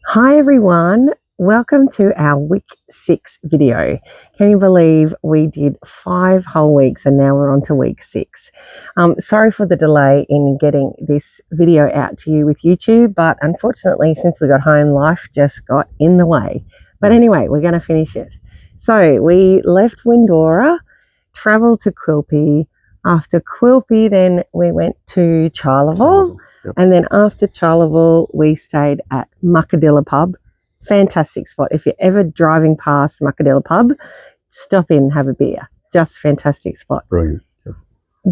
Hi everyone, welcome to our week 6 video. Can you believe we did 5 whole weeks and now we're on to week 6. Sorry for the delay in getting this video out to you with YouTube, but unfortunately since we got home, life just got in the way. But anyway, we're going to finish it. So we left Windorah, travelled to Quilpie. After Quilpie, then we went to Charleville. Yep. And then after Charleville, we stayed at Muckadilla Pub. Fantastic spot. If you're ever driving past Muckadilla Pub, stop in and have a beer. Just fantastic spot. Brilliant. Yep.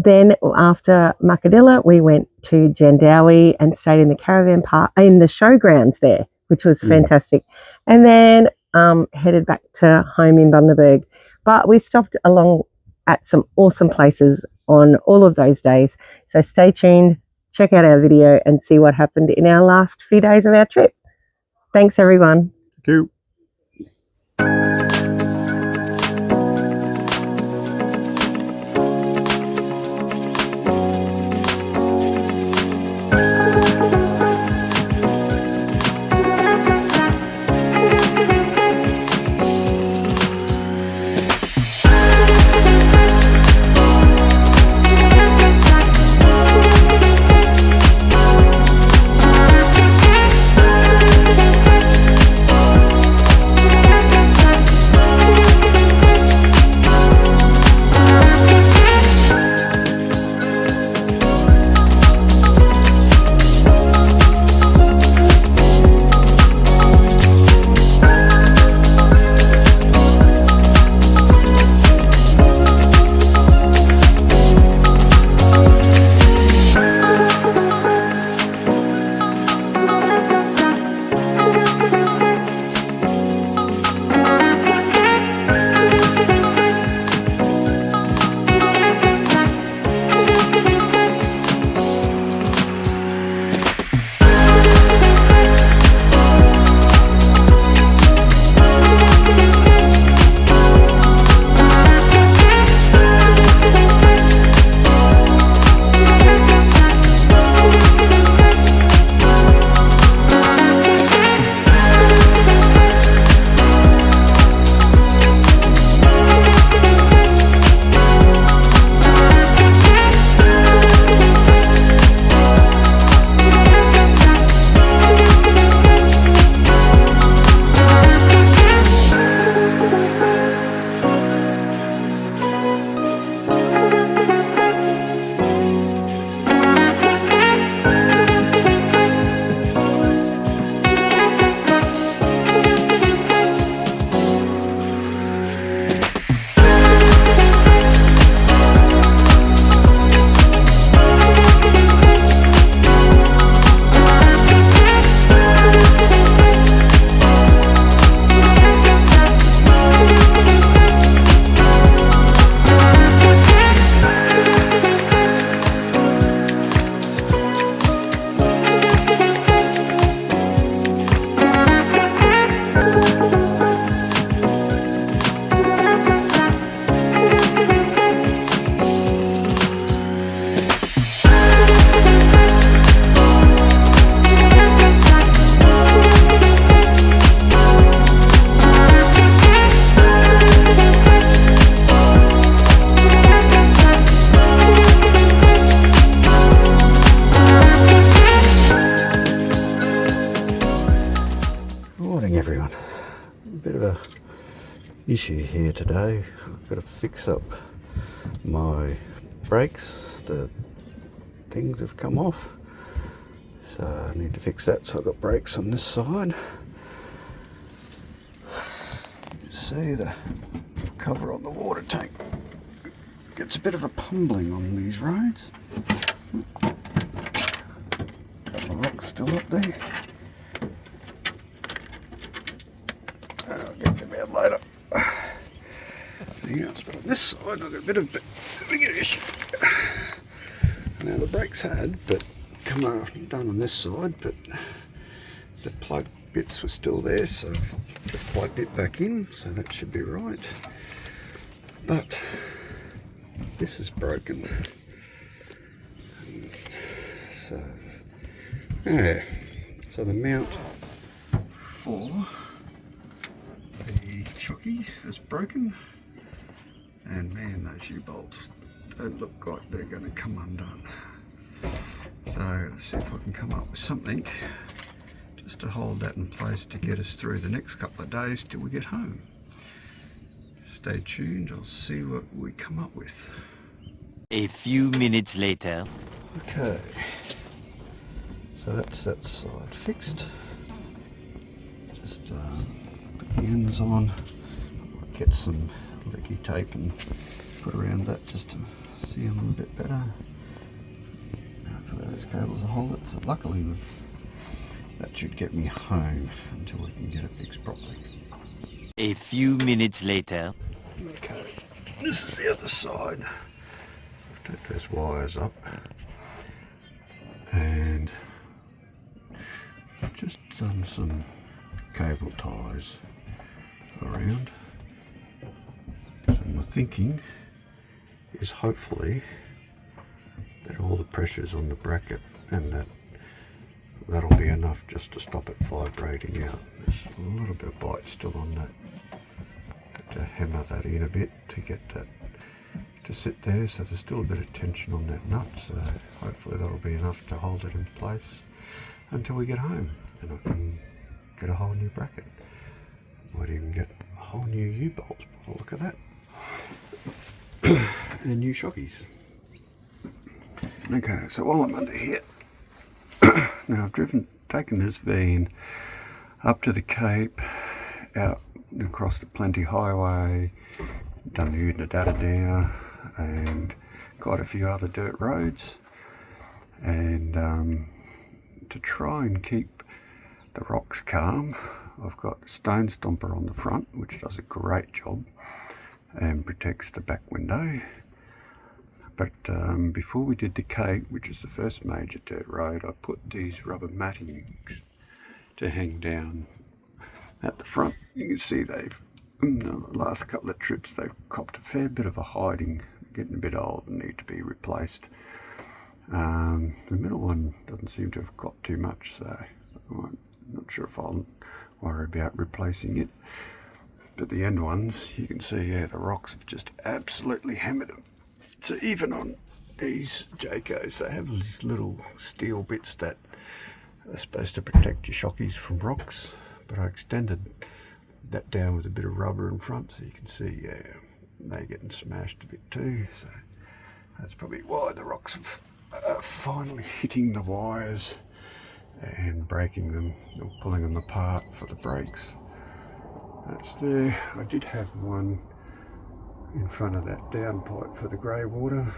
Then after Muckadilla, we went to Jandowie and stayed in the caravan park, in the showgrounds there, which was fantastic. And then headed back to home in Bundaberg. But we stopped along at some awesome places on all of those days. So stay tuned. Check out our video and see what happened in our last few days of our trip. Thanks, everyone. Thank you. Everyone, a bit of a issue here today. I've got to fix up my brakes. The things have come off, so I need to fix that. So I've got brakes on this side. You see the cover on the water tank gets a bit of a pumbling on these roads. Got the rocks still up there. I'll get them out later. Anything else, but on this side I've got a bit of bigger issue. Now the brakes had, but come done on this side, but the plug bits were still there, so I've just plugged it back in, so that should be right. But this is broken. So yeah, so the mount before, the shocky is broken, and man, those U-bolts don't look like they're going to come undone. So let's see if I can come up with something just to hold that in place to get us through the next couple of days till we get home. Stay tuned, I'll see what we come up with. A few minutes later. Okay, so that's that side fixed. Just put the ends on, get some leaky tape and put around that just to see them a bit better. Hopefully those cables will hold it. So luckily that should get me home until we can get it fixed properly. A few minutes later. Okay, this is the other side. Take those wires up and just done some cable ties around. So my thinking is hopefully that all the pressure's on the bracket and that'll be enough just to stop it vibrating out. There's a little bit of bite still on that. To hammer that in a bit to get that to sit there, so there's still a bit of tension on that nut, so hopefully that'll be enough to hold it in place until we get home and I can get a whole new bracket. Might even get a whole new U-bolts by the look at that. And new shockies. Okay, so while I'm under here, now I've taken this van up to the Cape, out across the Plenty Highway, done the Windorah and got a few other dirt roads, and to try and keep the rocks calm, I've got a stone stomper on the front which does a great job and protects the back window. But before we did the Cape, which is the first major dirt road, I put these rubber mattings to hang down at the front. You can see they've, the last couple of trips, they've copped a fair bit of a hiding, getting a bit old and need to be replaced. The middle one doesn't seem to have got too much, so I'm not sure if I'll worry about replacing it. But the end ones, you can see, yeah, the rocks have just absolutely hammered them. So even on these Jacos, they have these little steel bits that are supposed to protect your shockies from rocks. But I extended that down with a bit of rubber in front, so you can see, yeah, they're getting smashed a bit too. So that's probably why the rocks are finally hitting the wires and breaking them or pulling them apart for the brakes. That's there. I did have one in front of that downpipe for the grey water,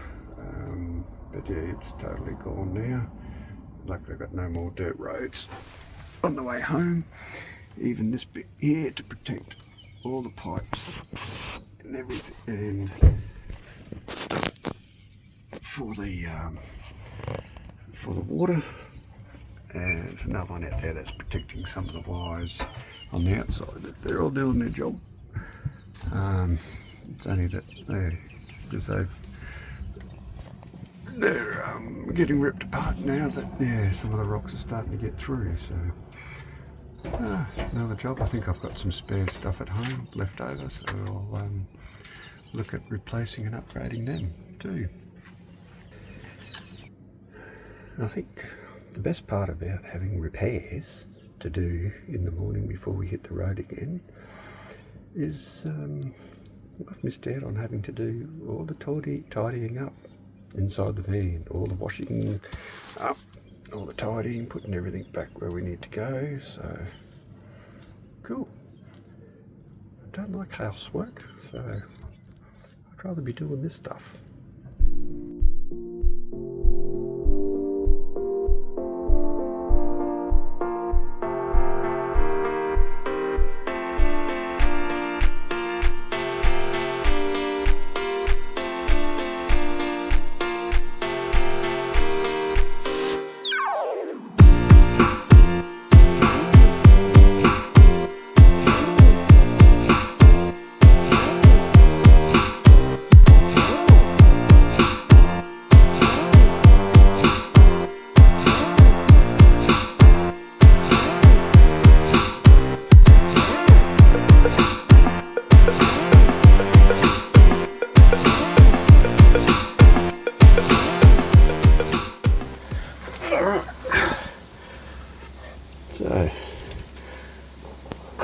but yeah, it's totally gone now. Luckily I've got no more dirt roads on the way home. Even this bit here to protect all the pipes and everything and stuff for the water. And there's another one out there that's protecting some of the wires on the outside. They're all doing their job. It's only that they're getting ripped apart now that, yeah, some of the rocks are starting to get through. So another job. I think I've got some spare stuff at home left over, so I'll look at replacing and upgrading them too. I think the best part about having repairs to do in the morning before we hit the road again is I've missed out on having to do all the tidying up inside the van, all the washing up, all the tidying, putting everything back where we need to go. So cool. I don't like housework, so I'd rather be doing this stuff.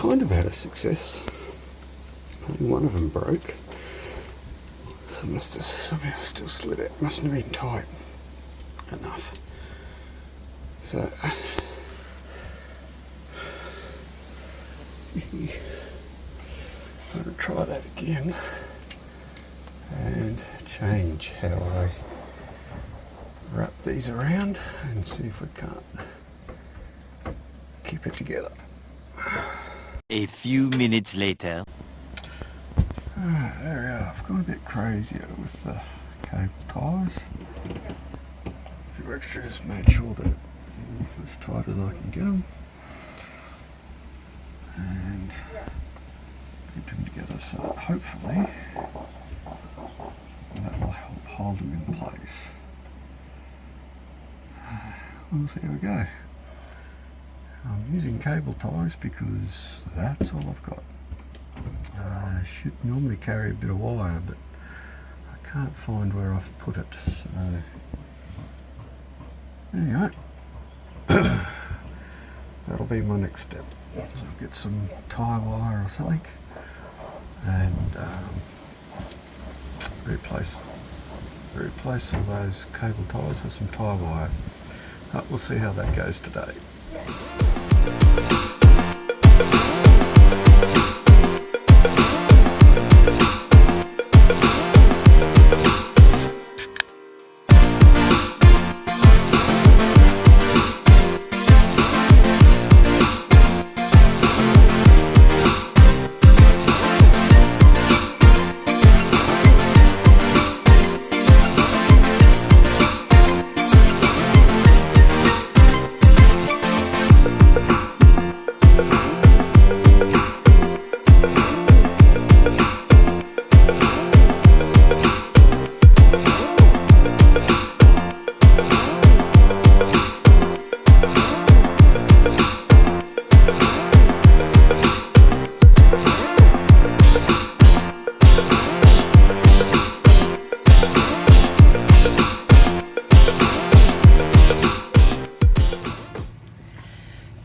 kind of had a success. Only one of them broke. So must have somehow still slid out. Mustn't have been tight enough. So I'm going to try that again and change how I wrap these around and see if we can't keep it together. A few minutes later. Alright, there we are. I've gone a bit crazier with the cable ties. A few extras, made sure that as tight as I can get them. And keep them together, so hopefully that will help hold them in place. We'll see how we go. I'm using cable ties because that's all I've got. I should normally carry a bit of wire, but I can't find where I've put it, so anyway, that'll be my next step. So I'll get some tie wire or something and replace all those cable ties with some tie wire. We'll see how that goes today.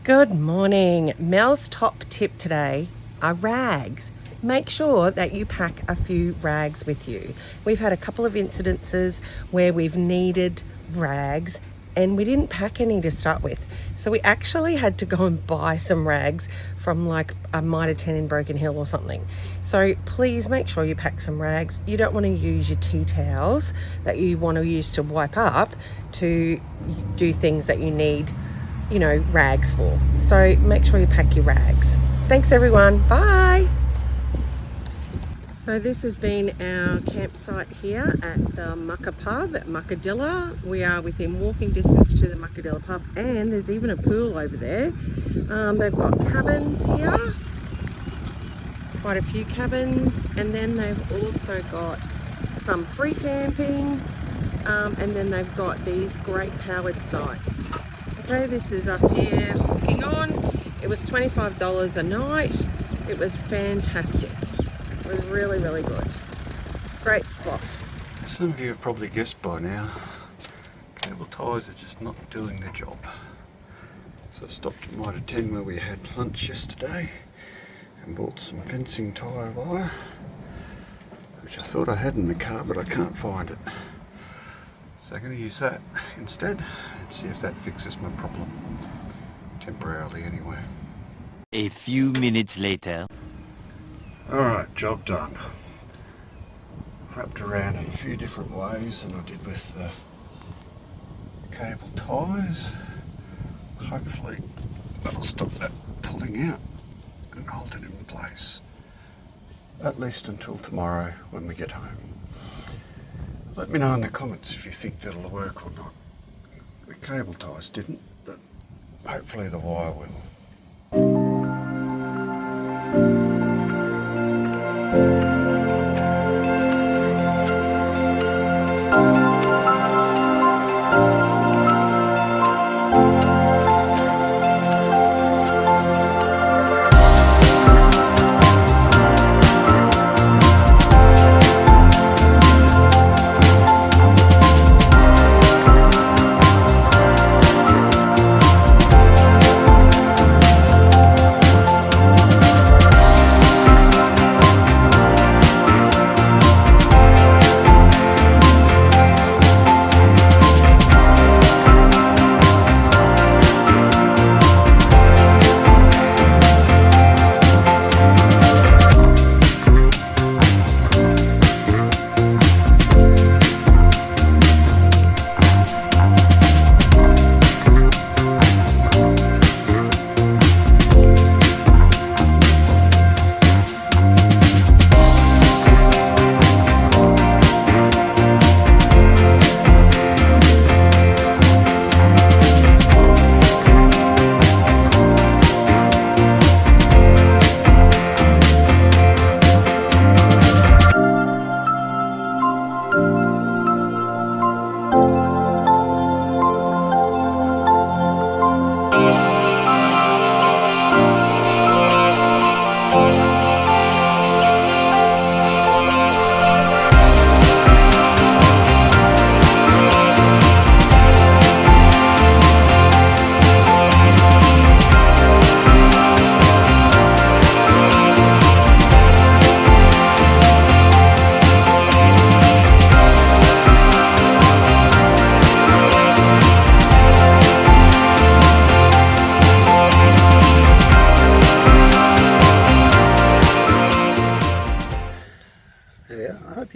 Good morning. Mel's top tip today are rags. Make sure that you pack a few rags with you. We've had a couple of incidences where we've needed rags and we didn't pack any to start with. So we actually had to go and buy some rags from like a Mitre 10 in Broken Hill or something. So please make sure you pack some rags. You don't want to use your tea towels that you want to use to wipe up to do things that you need, you know, rags for. So make sure you pack your rags. Thanks everyone. Bye. So this has been our campsite here at the Mucka Pub at Muckadilla. We are within walking distance to the Muckadilla Pub and there's even a pool over there. They've got cabins here, quite a few cabins, and then they've also got some free camping, and then they've got these great powered sites. Okay, this is us here walking on. It was $25 a night. It was fantastic. It was really, really good. Great spot. Some of you have probably guessed by now, cable ties are just not doing the job. So I stopped at Mitre 10 where we had lunch yesterday and bought some fencing tie wire, which I thought I had in the car but I can't find it. So I'm going to use that instead and see if that fixes my problem, temporarily anyway. A few minutes later. Alright, job done. Wrapped around in a few different ways than I did with the cable ties. Hopefully that'll stop that pulling out and hold it in place. At least until tomorrow when we get home. Let me know in the comments if you think that'll work or not. The cable ties didn't, but hopefully the wire will.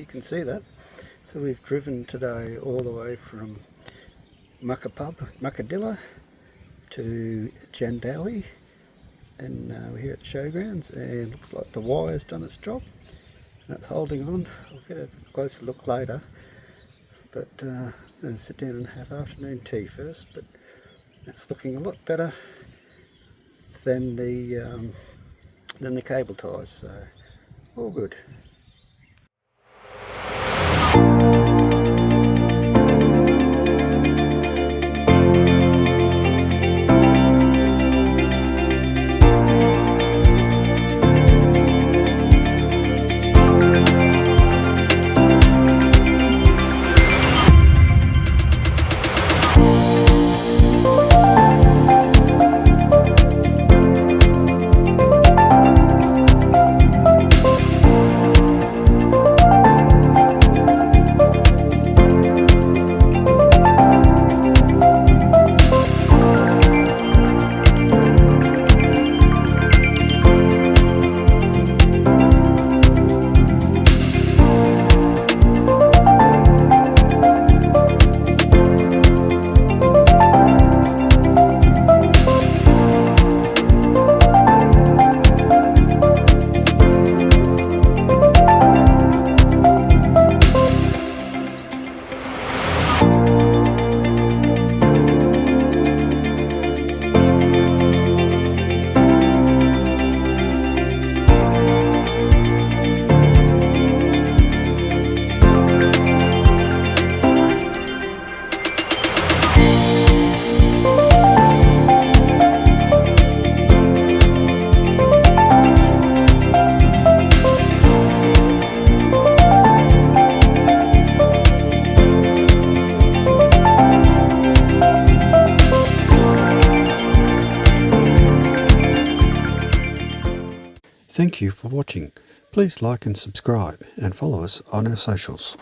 you can see that. So we've driven today all the way from Muckadilla to Jandowie, and we're here at the showgrounds, and looks like the wire's done its job and it's holding on. I'll get a closer look later, but I'm going to sit down and have afternoon tea first. But it's looking a lot better than the cable ties, so all good. Thank you for watching. Please like and subscribe and follow us on our socials.